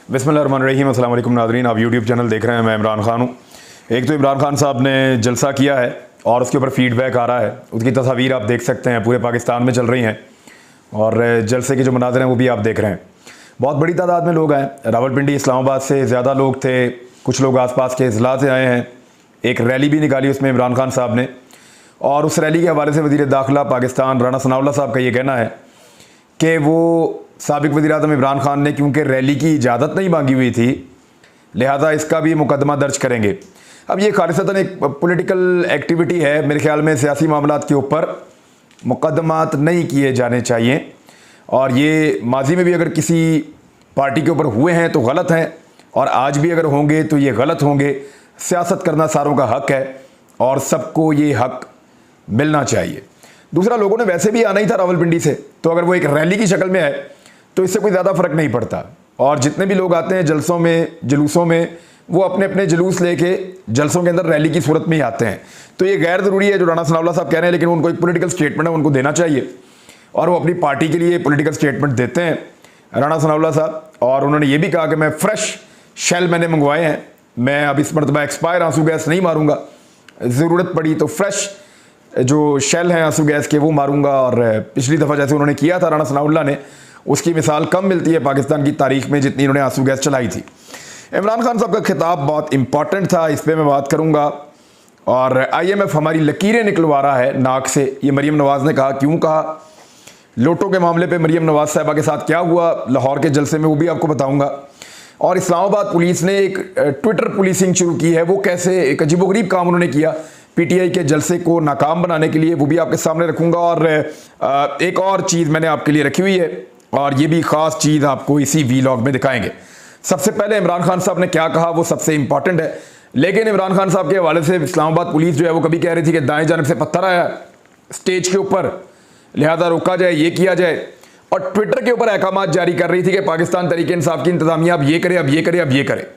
बिस्मिल्लाहिर्रहमानिर्रहीम। अस्सलाम वालेकुम नाज़रीन, आप यूट्यूब चैनल देख रहे हैं। मैं इमरान खान हूँ। एक तो इमरान खान साहब ने जलसा किया है और उसके ऊपर फीडबैक आ रहा है। उसकी तस्वीर आप देख सकते हैं, पूरे पाकिस्तान में चल रही हैं और जलसे के जो मनाज़र हैं वो भी आप देख रहे हैं। बहुत बड़ी तादाद में लोग आए। रावलपिंडी इस्लामाबाद से ज़्यादा लोग थे, कुछ लोग आसपास के ज़िला से आए हैं। एक रैली भी निकाली उसमें इमरान खान साहब ने, और उस रैली के हवाले से वज़ीर दाखिला पाकिस्तान राना सनाउल्लाह साहब का ये कहना है कि वो साबिक़ वज़ीर-ए-आज़म इमरान खान ने क्योंकि रैली की इजाज़त नहीं मांगी हुई थी, लिहाजा इसका भी मुकदमा दर्ज करेंगे। अब ये खालिसतन एक पॉलिटिकल एक्टिविटी है। मेरे ख्याल में सियासी मामलात के ऊपर मुकदमात नहीं किए जाने चाहिए, और ये माजी में भी अगर किसी पार्टी के ऊपर हुए हैं तो गलत हैं, और आज भी अगर होंगे तो ये गलत होंगे। सियासत करना सारों का हक़ है और सबको ये हक़ मिलना चाहिए। दूसरा, लोगों ने वैसे भी आना ही था रावलपिंडी से, तो अगर वो एक रैली की शक्ल में है तो इससे कोई ज़्यादा फ़र्क नहीं पड़ता। और जितने भी लोग आते हैं जलसों में, जुलूसों में, वो अपने अपने जुलूस लेके जलसों के अंदर रैली की सूरत में ही आते हैं। तो ये गैर ज़रूरी है जो राना सनाउल्लाह साहब कह रहे हैं, लेकिन उनको एक पॉलिटिकल स्टेटमेंट है, उनको देना चाहिए, और वो अपनी पार्टी के लिए पॉलिटिकल स्टेटमेंट देते हैं राना सनाउल्लाह साहब। और उन्होंने ये भी कहा कि मैं फ्रेश शेल मैंने मंगवाए हैं, मैं अब इस मरतबा एक्सपायर आंसू गैस नहीं मारूंगा, ज़रूरत पड़ी तो फ्रेश जो शेल हैं आंसू गैस के वो मारूंगा। और पिछली दफ़ा जैसे उन्होंने किया था राना सनाउल्लाह ने, उसकी मिसाल कम मिलती है पाकिस्तान की तारीख में जितनी उन्होंने आंसू गैस चलाई थी। इमरान खान साहब का खिताब बहुत इंपॉर्टेंट था, इस पर मैं बात करूंगा। और IMF हमारी लकीरें निकलवा रहा है नाक से, ये मरीम नवाज़ ने कहा। क्यों कहा? लोटो के मामले पे मरीम नवाज़ साहबा के साथ क्या हुआ लाहौर के जलसे में, वो भी आपको बताऊंगा। और इस्लामाबाद पुलिस ने एक ट्विटर पुलिसिंग शुरू की है, वो कैसे एक अजीबोगरीब काम उन्होंने किया PTI के जलसे को नाकाम बनाने के लिए, वो भी आपके सामने रखूंगा। और एक और चीज़ मैंने आपके लिए रखी हुई है, और ये भी ख़ास चीज़ आपको इसी वीलॉग में दिखाएंगे। सबसे पहले इमरान खान साहब ने क्या कहा वो सबसे इंपॉर्टेंट है। लेकिन इमरान खान साहब के हवाले से इस्लामाबाद पुलिस जो है वो कभी कह रही थी कि दाएं जानब से पत्थर आया स्टेज के ऊपर, लिहाजा रोका जाए, ये किया जाए। और ट्विटर के ऊपर अहकाम जारी कर रही थी कि पाकिस्तान तहरीक इंसाफ की इंतजामिया अब ये करे, अब ये करे, अब ये करे।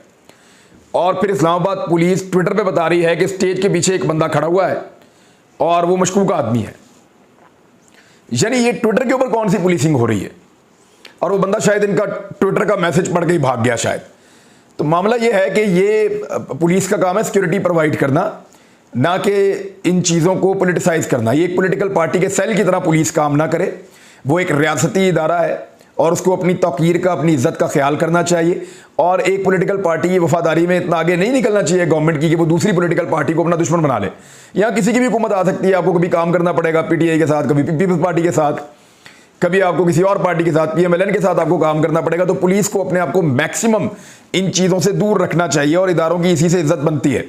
और फिर इस्लामाबाद पुलिस ट्विटर पे बता रही है कि स्टेज के पीछे एक बंदा खड़ा हुआ है और वो मशकूक आदमी है। यानी ये ट्विटर के ऊपर कौन सी पुलिसिंग हो रही है? और वो बंदा शायद इनका ट्विटर का मैसेज पढ़ के ही भाग गया शायद। तो मामला ये है कि ये पुलिस का काम है सिक्योरिटी प्रोवाइड करना, ना कि इन चीज़ों को पॉलिटिसाइज करना। ये एक पॉलिटिकल पार्टी के सेल की तरह पुलिस काम ना करे, वो एक रियासती इदारा है और उसको अपनी तौकीर का, अपनी इज्जत का ख्याल करना चाहिए। और एक पॉलिटिकल पार्टी की वफादारी में इतना आगे नहीं निकलना चाहिए गवर्नमेंट की कि वो दूसरी पॉलिटिकल पार्टी को अपना दुश्मन बना ले। यहाँ किसी की भी हुकूमत आ सकती है, आपको कभी काम करना पड़ेगा PTI के साथ, कभी पीपल्स पार्टी के साथ, कभी आपको किसी और पार्टी के साथ, PMLN के साथ आपको काम करना पड़ेगा। तो पुलिस को अपने आप को मैक्सिमम इन चीज़ों से दूर रखना चाहिए, और इदारों की इसी से इज्जत बनती है।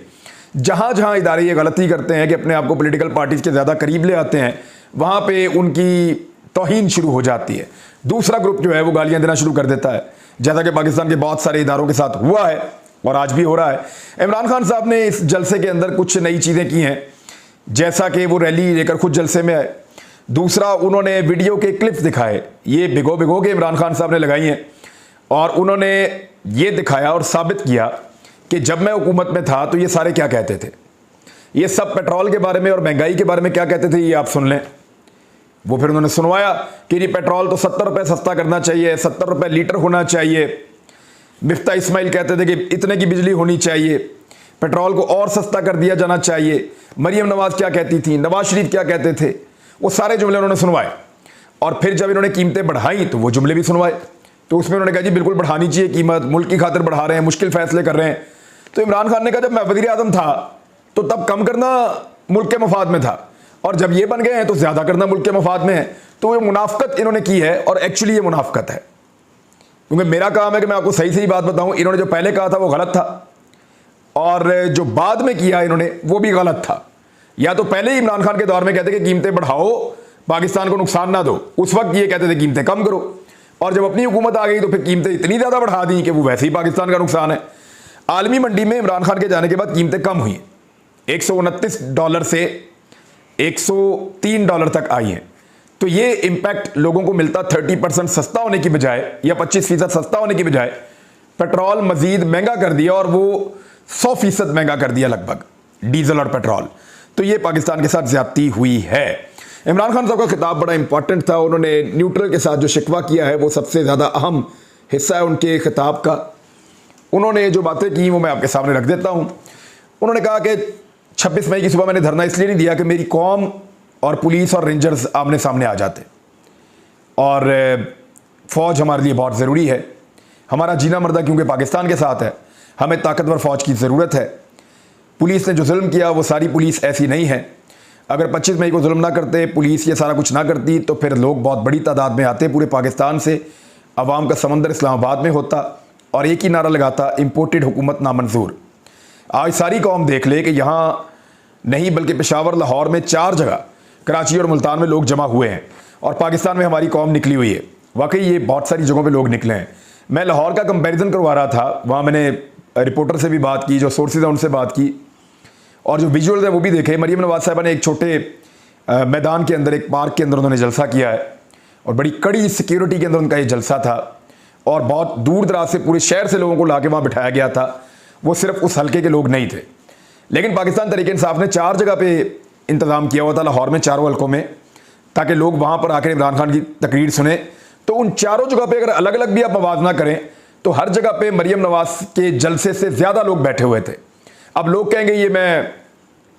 जहाँ जहाँ इदारे ये गलती करते हैं कि अपने आप को पॉलिटिकल पार्टीज़ के ज़्यादा करीब ले आते हैं, वहाँ पे उनकी तौहीन शुरू हो जाती है। दूसरा ग्रुप जो है वो गालियाँ देना शुरू कर देता है, जैसा कि पाकिस्तान के बहुत सारे इदारों के साथ हुआ है और आज भी हो रहा है। इमरान खान साहब ने इस जलसे के अंदर कुछ नई चीज़ें की हैं, जैसा कि वो रैली लेकर खुद जलसे में आए। दूसरा, उन्होंने वीडियो के क्लिप्स दिखाए, ये भिगो के इमरान खान साहब ने लगाई हैं, और उन्होंने ये दिखाया और साबित किया कि जब मैं हुकूमत में था तो ये सारे क्या कहते थे। ये सब पेट्रोल के बारे में और महंगाई के बारे में क्या कहते थे, ये आप सुन लें। वो फिर उन्होंने सुनवाया कि ये पेट्रोल तो 70 रुपये सस्ता करना चाहिए, 70 रुपये लीटर होना चाहिए। मिफ्ता इस्माइल कहते थे कि इतने की बिजली होनी चाहिए, पेट्रोल को और सस्ता कर दिया जाना चाहिए। मरीम नवाज़ क्या कहती थी, नवाज शरीफ क्या कहते थे, वो सारे जुमले उन्होंने सुनवाए। और फिर जब इन्होंने कीमतें बढ़ाई तो वो जुमले भी सुनवाए। तो उसमें उन्होंने कहा जी बिल्कुल बढ़ानी चाहिए कीमत, मुल्क की खातिर बढ़ा रहे हैं, मुश्किल फैसले कर रहे हैं। तो इमरान खान ने कहा जब मैं वज़ीर-ए-आज़म था तो तब कम करना मुल्क के मफाद में था, और जब ये बन गए हैं तो ज़्यादा करना मुल्क के मफाद में है। तो ये मुनाफ़कत इन्होंने की है, और एक्चुअली ये मुनाफ़कत है, क्योंकि मेरा काम है कि मैं आपको सही सही बात बताऊं। इन्होंने जो पहले कहा था वो गलत था, और जो बाद में किया इन्होंने वो भी गलत था। या तो पहले ही इमरान खान के दौर में कहते कि कीमतें बढ़ाओ, पाकिस्तान को नुकसान ना दो, उस वक्त ये कहते थे कीमतें कम करो, और जब अपनी हुकूमत आ गई तो फिर कीमतें इतनी ज़्यादा बढ़ा दी कि वो वैसे ही पाकिस्तान का नुकसान है। आलमी मंडी में इमरान खान के जाने के बाद कीमतें कम हुई, $129 से $103 तक आई हैं। तो ये इम्पैक्ट लोगों को मिलता 30% सस्ता होने की बजाय, या 25% सस्ता होने की बजाय पेट्रोल मजीद महंगा कर दिया, और वो 100% महंगा कर दिया लगभग, डीजल और पेट्रोल। तो ये पाकिस्तान के साथ ज्यादती हुई है। इमरान खान साहब का खिताब बड़ा इंपॉर्टेंट था। उन्होंने न्यूट्रल के साथ जो शिकवा किया है वो सबसे ज़्यादा अहम हिस्सा है उनके खिताब का। उन्होंने जो बातें की वो मैं आपके सामने रख देता हूँ। उन्होंने कहा कि 26 मई की सुबह मैंने धरना इसलिए नहीं दिया कि मेरी कौम और पुलिस और रेंजर्स आमने सामने आ जाते, और फ़ौज हमारे लिए बहुत ज़रूरी है, हमारा जीना मरना क्योंकि पाकिस्तान के साथ है, हमें ताकतवर फ़ौज की ज़रूरत है। पुलिस ने जो जुल्म किया वो सारी पुलिस ऐसी नहीं है। अगर 25 मई को जुल्म ना करते, पुलिस ये सारा कुछ ना करती, तो फिर लोग बहुत बड़ी तादाद में आते पूरे पाकिस्तान से, अवाम का समंदर इस्लामाबाद में होता और एक ही नारा लगाता, इम्पोर्टेड हुकूमत नामंजूर। आज सारी कौम देख ले कि यहाँ नहीं बल्कि पेशावर, लाहौर में 4 जगह, कराची और मुल्तान में लोग जमा हुए हैं और पाकिस्तान में हमारी कौम निकली हुई है। वाकई ये बहुत सारी जगहों पे लोग निकले हैं। मैं लाहौर का कंपैरिजन करवा रहा था, वहाँ मैंने रिपोर्टर से भी बात की, जो सोर्सेज हैं उनसे बात की, और जो विजुअल्स हैं वो भी देखे। मरीम नवाज़ साहिबा ने एक छोटे मैदान के अंदर, एक पार्क के अंदर उन्होंने जलसा किया है और बड़ी कड़ी सिक्योरिटी के अंदर उनका ये जलसा था, और बहुत दूर दराज से पूरे शहर से लोगों को ला के वहाँ बिठाया गया था। वो सिर्फ उस हल्के के लोग नहीं थे। लेकिन पाकिस्तान तहरीक इंसाफ ने 4 जगह पे इंतज़ाम किया हुआ था लाहौर में, 4 हल्कों में, ताकि लोग वहाँ पर आकर इमरान खान की तकरीर सुने। तो उन 4 जगह पे अगर अलग अलग भी आप आवाज़ ना करें तो हर जगह पे मरीम नवाज़ के जलसे से ज़्यादा लोग बैठे हुए थे। अब लोग कहेंगे ये मैं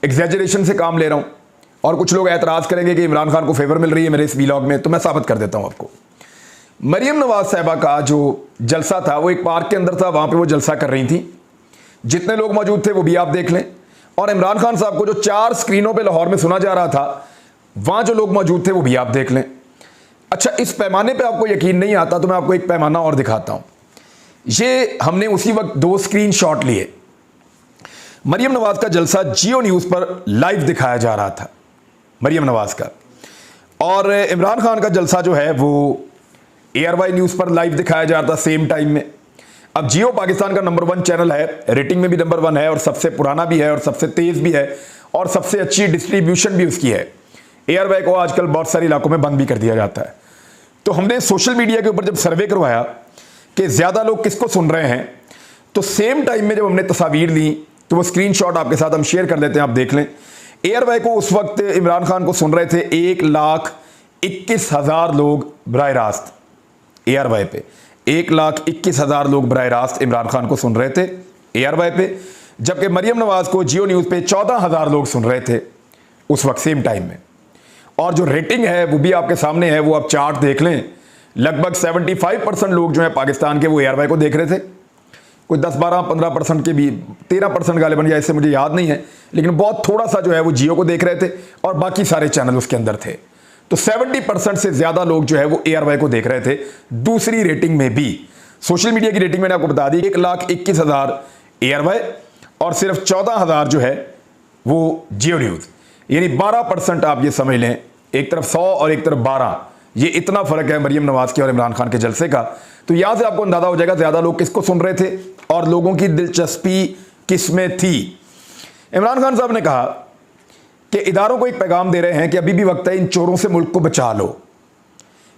एग्जैजरेशन से काम ले रहा हूँ, और कुछ लोग एतराज़ करेंगे कि इमरान खान को फेवर मिल रही है मेरे इस व्लॉग में। तो मैं साबित कर देता हूँ आपको। मरीम नवाज़ साहिबा का जो जलसा था वो एक पार्क के अंदर था, वहाँ पे वो जलसा कर रही थी। जितने लोग मौजूद थे वो भी आप देख लें, और इमरान खान साहब को जो 4 स्क्रीनों पे लाहौर में सुना जा रहा था, वहाँ जो लोग मौजूद थे वो भी आप देख लें। अच्छा, इस पैमाने पे आपको यकीन नहीं आता तो मैं आपको एक पैमाना और दिखाता हूँ। ये हमने उसी वक्त 2 स्क्रीनशॉट लिए। मरीम नवाज़ का जलसा जियो न्यूज़ पर लाइव दिखाया जा रहा था, मरीम नवाज़ का, और इमरान खान का जलसा जो है वो ARY न्यूज़ पर लाइव दिखाया जा रहा था सेम टाइम में। अब जियो पाकिस्तान का नंबर 1 चैनल है, रेटिंग में भी नंबर 1 है, और सबसे पुराना भी है, और सबसे तेज़ भी है, और सबसे अच्छी डिस्ट्रीब्यूशन भी उसकी है। ARY को आजकल बहुत सारे इलाकों में बंद भी कर दिया जाता है। तो हमने सोशल मीडिया के ऊपर जब सर्वे करवाया कि ज़्यादा लोग किसको सुन रहे हैं, तो सेम टाइम में जब हमने तस्वीर ली तो वो स्क्रीनशॉट आपके साथ हम शेयर कर देते हैं, आप देख लें। ARY को उस वक्त इमरान खान को सुन रहे थे 1,21,000 लोग बराह रास्त। ARY पे 1,21,000 लोग बराह रास्त इमरान खान को सुन रहे थे ARY पे, जबकि मरीम नवाज़ को जियो न्यूज़ पे 14,000 लोग सुन रहे थे उस वक्त सेम टाइम में। और जो रेटिंग है वो भी आपके सामने है, वो आप चार्ट देख लें। लगभग 75% लोग जो है पाकिस्तान के वो ARY को देख रहे थे। कोई 10-12-15% के भी, 13% गालिबन, या इससे मुझे याद नहीं है, लेकिन बहुत थोड़ा सा जो है वो जियो को देख रहे थे, और बाकी सारे चैनल उसके अंदर थे। तो 70% से ज़्यादा लोग जो है वो ARY को देख रहे थे। दूसरी रेटिंग में भी, सोशल मीडिया की रेटिंग मैंने आपको बता दी, 1,21,000 ARY और सिर्फ 14,000 जो है वो जियो न्यूज़, यानी 12% आप ये समझ लें, एक तरफ 100 और एक तरफ 12, ये इतना फ़र्क है मरीम नवाज़ के और इमरान खान के जलसे का। तो यहाँ से आपको अंदाज़ा हो जाएगा ज़्यादा लोग किसको सुन रहे थे और लोगों की दिलचस्पी किस में थी। इमरान खान साहब ने कहा कि इदारों को एक पैगाम दे रहे हैं कि अभी भी वक्त है, इन चोरों से मुल्क को बचा लो,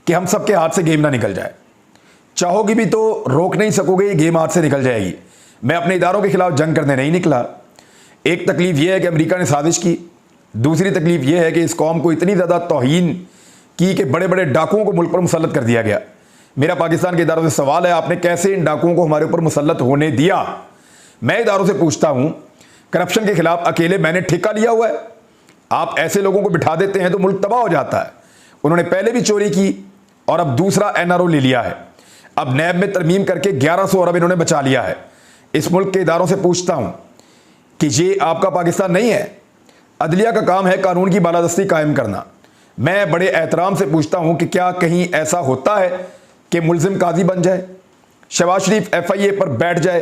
कि हम सबके हाथ से गेम ना निकल जाए। चाहोगी भी तो रोक नहीं सकोगे, ये गेम हाथ से निकल जाएगी। मैं अपने इदारों के खिलाफ जंग करने नहीं निकला। एक तकलीफ यह है कि अमेरिका ने साजिश की, दूसरी तकलीफ यह है कि इस कौम को इतनी ज़्यादा तौहीन की कि बड़े बड़े डाकुओं को मुल्क पर मुसल्लत कर दिया गया। मेरा पाकिस्तान के इदारों से सवाल है, आपने कैसे इन डाकुओं को हमारे ऊपर मुसल्लत होने दिया? मैं इदारों से पूछता हूँ, करप्शन के खिलाफ अकेले मैंने ठेका लिया हुआ है? आप ऐसे लोगों को बिठा देते हैं तो मुल्क तबाह हो जाता है। उन्होंने पहले भी चोरी की और अब दूसरा NRO ले लिया है। अब नैब में तरमीम करके 1100 अरब इन्होंने बचा लिया है। इस मुल्क के इदारों से पूछता हूँ कि ये आपका पाकिस्तान नहीं है। अदलिया का काम है कानून की बालादस्ती कायम करना। मैं बड़े एहतराम से पूछता हूँ कि क्या कहीं ऐसा होता है कि मुल्जिम काजी बन जाए, शहबाज शरीफ FIA पर बैठ जाए,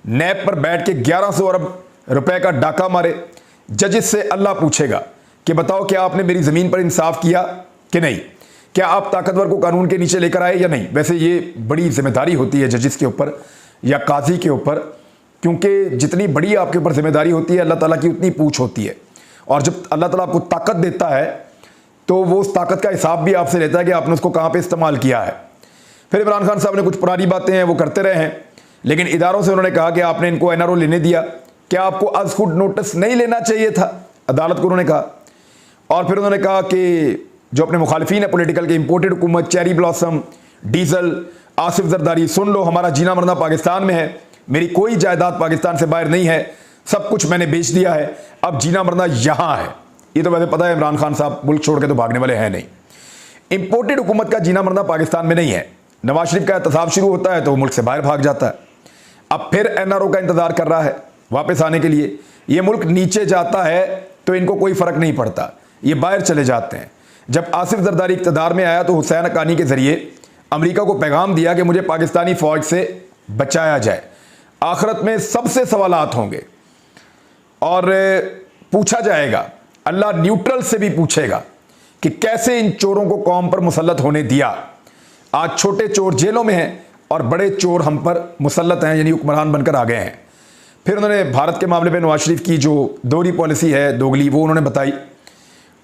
नैब पर बैठ के 1100 अरब रुपए का डाका मारे, जजेस से अल्लाह पूछेगा कि बताओ क्या आपने मेरी ज़मीन पर इंसाफ किया कि नहीं, क्या आप ताकतवर को कानून के नीचे लेकर आए या नहीं। वैसे ये बड़ी जिम्मेदारी होती है जजेस के ऊपर या काजी के ऊपर, क्योंकि जितनी बड़ी आपके ऊपर जिम्मेदारी होती है अल्लाह ताला की उतनी पूछ होती है। और जब अल्लाह ताला आपको ताकत देता है तो वो उस ताकत का हिसाब भी आपसे लेता है कि आपने उसको कहाँ पे इस्तेमाल किया है। फिर इमरान खान साहब ने कुछ पुरानी बातें हैं वो करते रहे हैं, लेकिन इदारों से उन्होंने कहा कि आपने इनको NRO लेने दिया, क्या आपको अज खुद नोटिस नहीं लेना चाहिए था, अदालत को उन्होंने कहा। और फिर उन्होंने कहा कि जो अपने मुखालिफिन है पॉलिटिकल के, इंपोर्टेड हुकूमत, cherry blossom, diesel, Asif Zardari, सुन लो हमारा जीना मरना पाकिस्तान में है, मेरी कोई जायदाद पाकिस्तान से बाहर नहीं है, सब कुछ मैंने बेच दिया है, अब जीना मरना यहां है। ये तो वैसे पता है इमरान खान साहब मुल्क छोड़ के तो भागने वाले हैं नहीं। इंपोर्टेड हुकूमत का जीना मरना पाकिस्तान में नहीं है। नवाज शरीफ का एहतसाब शुरू होता है तो वो मुल्क से बाहर भाग जाता है। अब फिर एनआरओ का इंतजार कर रहा है वापस आने के लिए। ये मुल्क नीचे जाता है तो इनको कोई फर्क नहीं पड़ता, ये बाहर चले जाते हैं। जब आसिफ जरदारी इक़्तिदार में आया तो हुसैन हक्कानी के जरिए अमेरिका को पैगाम दिया कि मुझे पाकिस्तानी फौज से बचाया जाए। आखिरत में सबसे सवालात होंगे और पूछा जाएगा, अल्लाह न्यूट्रल से भी पूछेगा कि कैसे इन चोरों को कौम पर मुसल्लत होने दिया। आज छोटे चोर जेलों में हैं और बड़े चोर हम पर मुसल्लत हैं, यानी हुक्मरान बनकर आ गए हैं। फिर उन्होंने भारत के मामले में नवाज शरीफ की जो दोहरी पॉलिसी है, दोगली, वो उन्होंने बताई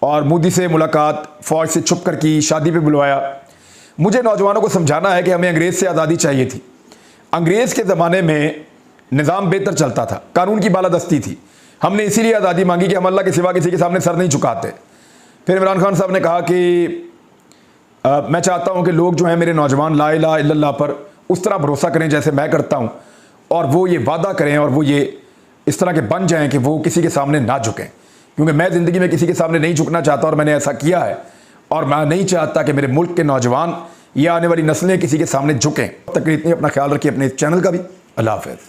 और मोदी से मुलाकात फौज से छुप कर की, शादी पे बुलवाया। मुझे नौजवानों को समझाना है कि हमें अंग्रेज़ से आज़ादी चाहिए थी। अंग्रेज़ के ज़माने में निज़ाम बेहतर चलता था, कानून की बालादस्ती थी। हमने इसीलिए आज़ादी मांगी कि हम अल्लाह के सिवा किसी के सामने सर नहीं झुकाते। फिर इमरान खान साहब ने कहा कि मैं चाहता हूं कि लोग जो हैं मेरे नौजवान ला इलाहा इल्लल्लाह पर उस तरह भरोसा करें जैसे मैं करता हूं, और वो ये वादा करें और वो ये इस तरह के बन जाएं कि वो किसी के सामने ना झुकें, क्योंकि मैं ज़िंदगी में किसी के सामने नहीं झुकना चाहता और मैंने ऐसा किया है। और मैं नहीं चाहता कि मेरे मुल्क के नौजवान या आने वाली नस्लें किसी के सामने झुकें। तक इतनी, अपना ख्याल रखिए, अपने चैनल का भी। अल्लाह हाफ़िज़।